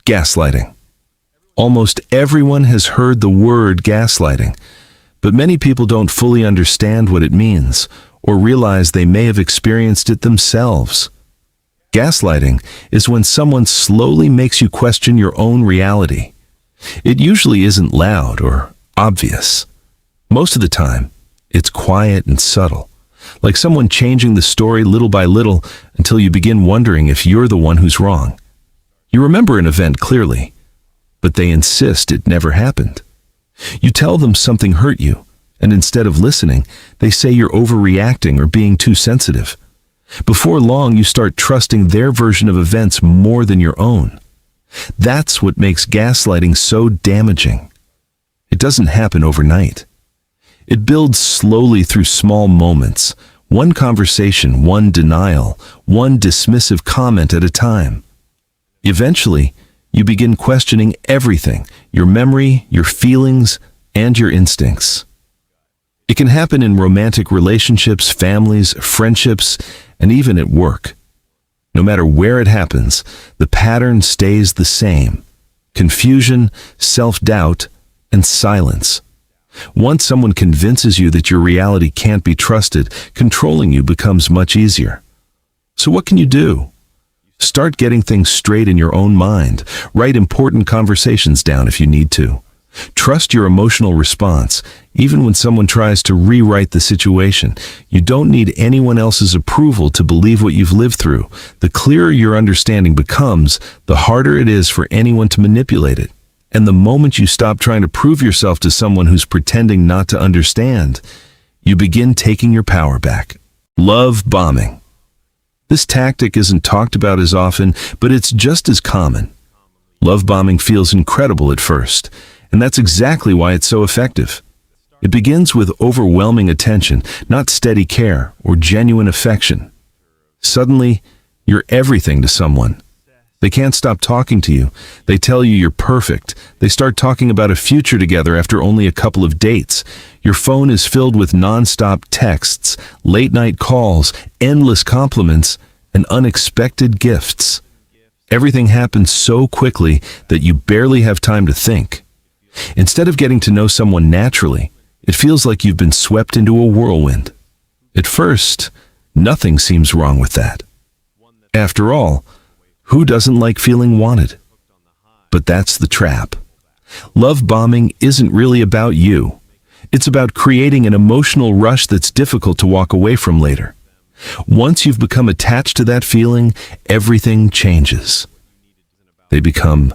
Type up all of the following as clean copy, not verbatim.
Gaslighting. Almost everyone has heard the word gaslighting, but many people don't fully understand what it means or realize they may have experienced it themselves. Gaslighting is when someone slowly makes you question your own reality. It usually isn't loud or obvious. Most of the time, it's quiet and subtle, like someone changing the story little by little until you begin wondering if you're the one who's wrong. You remember an event clearly, but they insist it never happened. You tell them something hurt you, and instead of listening, they say you're overreacting or being too sensitive. Before long, you start trusting their version of events more than your own. That's what makes gaslighting so damaging. It doesn't happen overnight. It builds slowly through small moments, one conversation, one denial, one dismissive comment at a time. Eventually, you begin questioning everything, your memory, your feelings, and your instincts. It can happen in romantic relationships, families, friendships, and even at work. No matter where it happens, the pattern stays the same: confusion, self-doubt, and silence. Once someone convinces you that your reality can't be trusted, controlling you becomes much easier. So what can you do? Start getting things straight in your own mind. Write important conversations down if you need to. Trust your emotional response, even when someone tries to rewrite the situation. You don't need anyone else's approval to believe what you've lived through. The clearer your understanding becomes, the harder it is for anyone to manipulate it. And the moment you stop trying to prove yourself to someone who's pretending not to understand, you begin taking your power back. Love bombing. This tactic isn't talked about as often, but it's just as common. Love bombing feels incredible at first, and that's exactly why it's so effective. It begins with overwhelming attention, not steady care or genuine affection. Suddenly, you're everything to someone. They can't stop talking to you. They tell you you're perfect. They start talking about a future together after only a couple of dates. Your phone is filled with non-stop texts, late-night calls, endless compliments, and unexpected gifts. Everything happens so quickly that you barely have time to think. Instead of getting to know someone naturally, it feels like you've been swept into a whirlwind. At first, nothing seems wrong with that. After all, who doesn't like feeling wanted? But that's the trap. Love bombing isn't really about you. It's about creating an emotional rush that's difficult to walk away from later. Once you've become attached to that feeling, everything changes. They become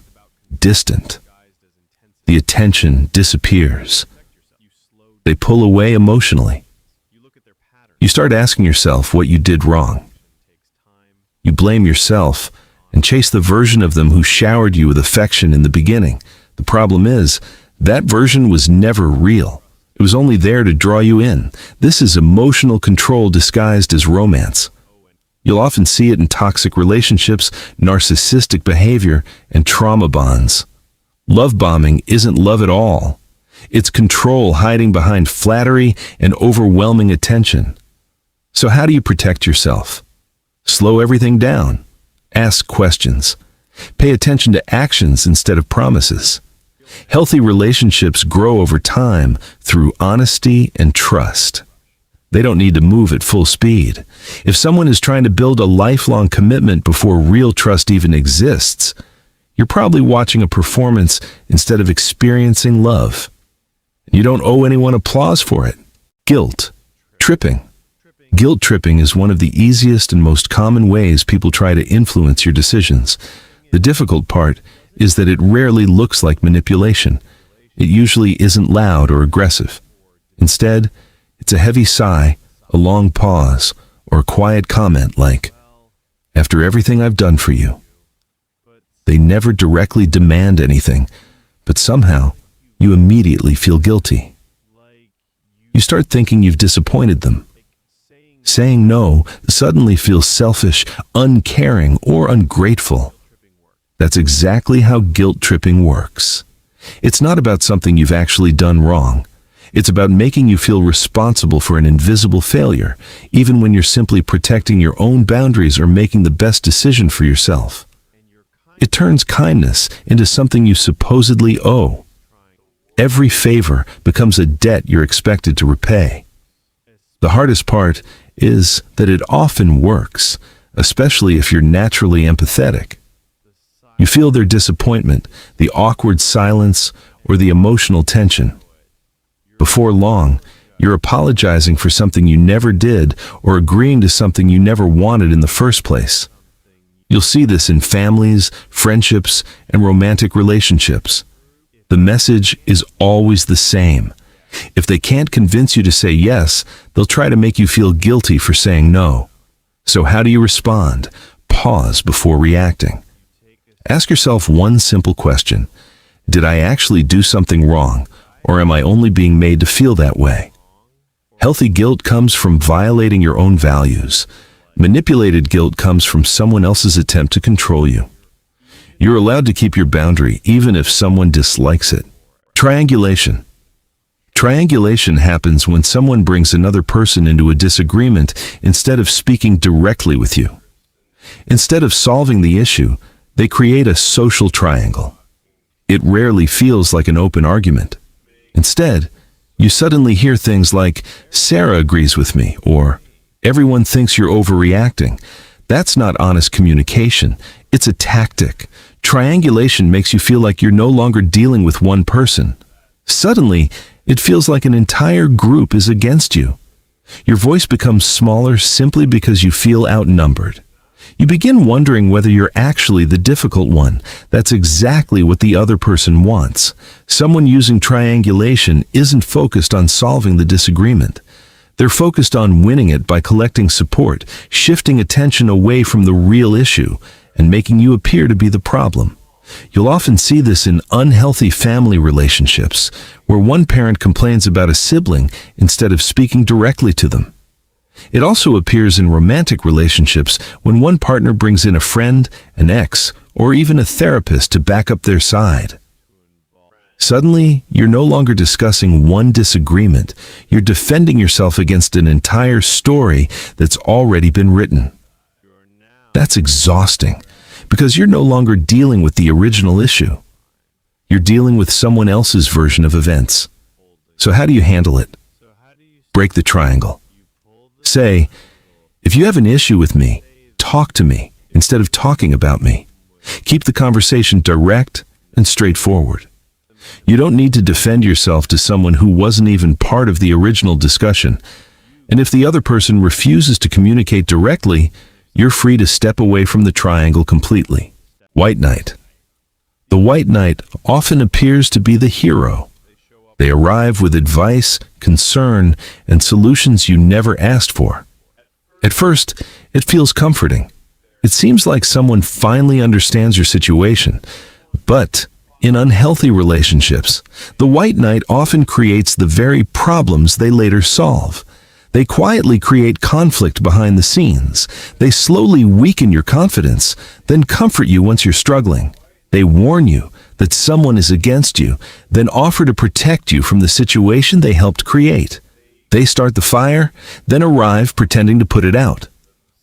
distant. The attention disappears. They pull away emotionally. You start asking yourself what you did wrong. You blame yourself and chase the version of them who showered you with affection in the beginning. The problem is, that version was never real. It was only there to draw you in. This is emotional control disguised as romance. You'll often see it in toxic relationships, narcissistic behavior, and trauma bonds. Love bombing isn't love at all. It's control hiding behind flattery and overwhelming attention. So how do you protect yourself? Slow everything down. Ask questions. Pay attention to actions instead of promises. Healthy relationships grow over time through honesty and trust. They don't need to move at full speed. If someone is trying to build a lifelong commitment before real trust even exists, you're probably watching a performance instead of experiencing love. You don't owe anyone applause for it. Guilt tripping. Guilt tripping is one of the easiest and most common ways people try to influence your decisions. The difficult part is that it rarely looks like manipulation. It usually isn't loud or aggressive. Instead, it's a heavy sigh, a long pause, or a quiet comment like, "After everything I've done for you." They never directly demand anything, but somehow you immediately feel guilty. You start thinking you've disappointed them. Saying no suddenly feels selfish, uncaring, or ungrateful. That's exactly how guilt tripping works. It's not about something you've actually done wrong. It's about making you feel responsible for an invisible failure, even when you're simply protecting your own boundaries or making the best decision for yourself. It turns kindness into something you supposedly owe. Every favor becomes a debt you're expected to repay. The hardest part is that it often works, especially if you're naturally empathetic. You feel their disappointment, the awkward silence, or the emotional tension. Before long, you're apologizing for something you never did or agreeing to something you never wanted in the first place. You'll see this in families, friendships, and romantic relationships. The message is always the same. If they can't convince you to say yes, they'll try to make you feel guilty for saying no. So how do you respond? Pause before reacting. Ask yourself one simple question. Did I actually do something wrong, or am I only being made to feel that way? Healthy guilt comes from violating your own values. Manipulated guilt comes from someone else's attempt to control you. You're allowed to keep your boundary even if someone dislikes it. Triangulation. Triangulation happens when someone brings another person into a disagreement instead of speaking directly with you. Instead of solving the issue, they create a social triangle. It rarely feels like an open argument. Instead, you suddenly hear things like, "Sarah agrees with me," or "Everyone thinks you're overreacting." That's not honest communication. It's a tactic. Triangulation makes you feel like you're no longer dealing with one person. Suddenly, it feels like an entire group is against you. Your voice becomes smaller simply because you feel outnumbered. You begin wondering whether you're actually the difficult one. That's exactly what the other person wants. Someone using triangulation isn't focused on solving the disagreement. They're focused on winning it by collecting support, shifting attention away from the real issue, and making you appear to be the problem. You'll often see this in unhealthy family relationships, where one parent complains about a sibling instead of speaking directly to them. It also appears in romantic relationships when one partner brings in a friend, an ex, or even a therapist to back up their side. Suddenly, you're no longer discussing one disagreement. You're defending yourself against an entire story that's already been written. That's exhausting, because you're no longer dealing with the original issue. You're dealing with someone else's version of events. So how do you handle it? Break the triangle. Say, "If you have an issue with me, talk to me instead of talking about me." Keep the conversation direct and straightforward. You don't need to defend yourself to someone who wasn't even part of the original discussion. And if the other person refuses to communicate directly, you're free to step away from the triangle completely. White knight. The white knight often appears to be the hero. They arrive with advice, concern, and solutions you never asked for. At first, it feels comforting. It seems like someone finally understands your situation. But in unhealthy relationships, the white knight often creates the very problems they later solve. They quietly create conflict behind the scenes. They slowly weaken your confidence, then comfort you once you're struggling. They warn you that someone is against you, then offer to protect you from the situation they helped create. They start the fire, then arrive pretending to put it out.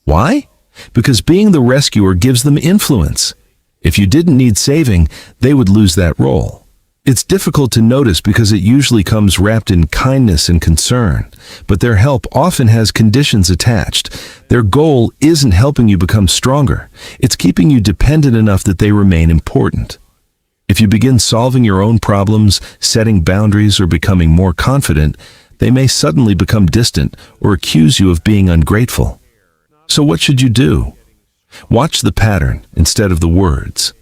Why? Because being the rescuer gives them influence. If you didn't need saving, they would lose that role. It's difficult to notice because it usually comes wrapped in kindness and concern, but their help often has conditions attached. Their goal isn't helping you become stronger. It's keeping you dependent enough that they remain important. If you begin solving your own problems, setting boundaries, or becoming more confident, they may suddenly become distant or accuse you of being ungrateful. So what should you do? Watch the pattern instead of the words.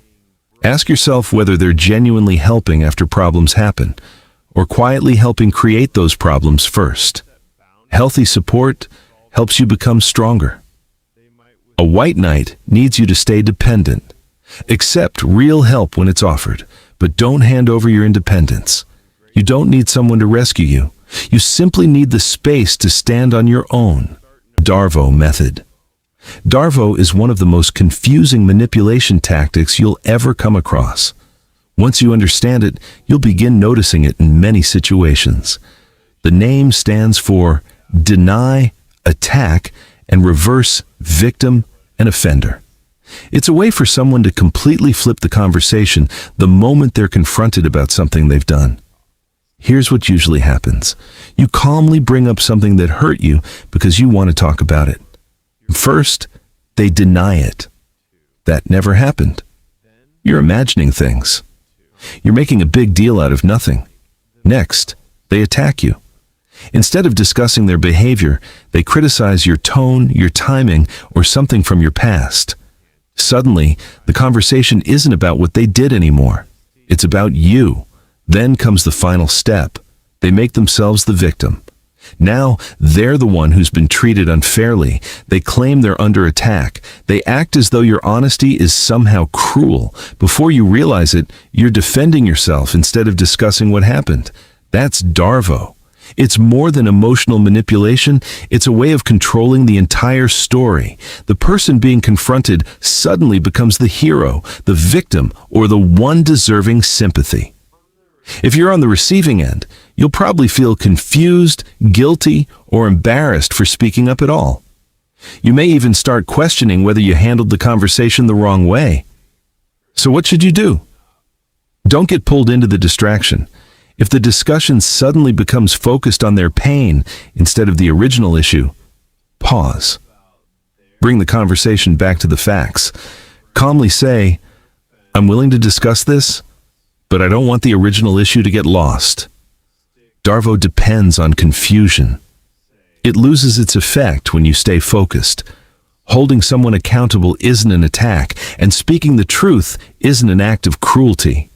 Ask yourself whether they're genuinely helping after problems happen, or quietly helping create those problems first. Healthy support helps you become stronger. A white knight needs you to stay dependent. Accept real help when it's offered, but don't hand over your independence. You don't need someone to rescue you. You simply need the space to stand on your own. DARVO method. DARVO is one of the most confusing manipulation tactics you'll ever come across. Once you understand it, you'll begin noticing it in many situations. The name stands for deny, attack, and reverse victim and offender. It's a way for someone to completely flip the conversation the moment they're confronted about something they've done. Here's what usually happens. You calmly bring up something that hurt you because you want to talk about it. First, they deny it. That never happened. You're imagining things. You're making a big deal out of nothing. Next, they attack you. Instead of discussing their behavior, they criticize your tone, your timing, or something from your past. Suddenly, the conversation isn't about what they did anymore. It's about you. Then comes the final step. They make themselves the victim. Now, they're the one who's been treated unfairly. They claim they're under attack. They act as though your honesty is somehow cruel. Before you realize it, you're defending yourself instead of discussing what happened. That's DARVO. It's more than emotional manipulation. It's a way of controlling the entire story. The person being confronted suddenly becomes the hero, the victim, or the one deserving sympathy. If you're on the receiving end, you'll probably feel confused, guilty, or embarrassed for speaking up at all. You may even start questioning whether you handled the conversation the wrong way. So what should you do? Don't get pulled into the distraction. If the discussion suddenly becomes focused on their pain instead of the original issue, pause. Bring the conversation back to the facts. Calmly say, "I'm willing to discuss this, but I don't want the original issue to get lost." DARVO depends on confusion. It loses its effect when you stay focused. Holding someone accountable isn't an attack, and speaking the truth isn't an act of cruelty.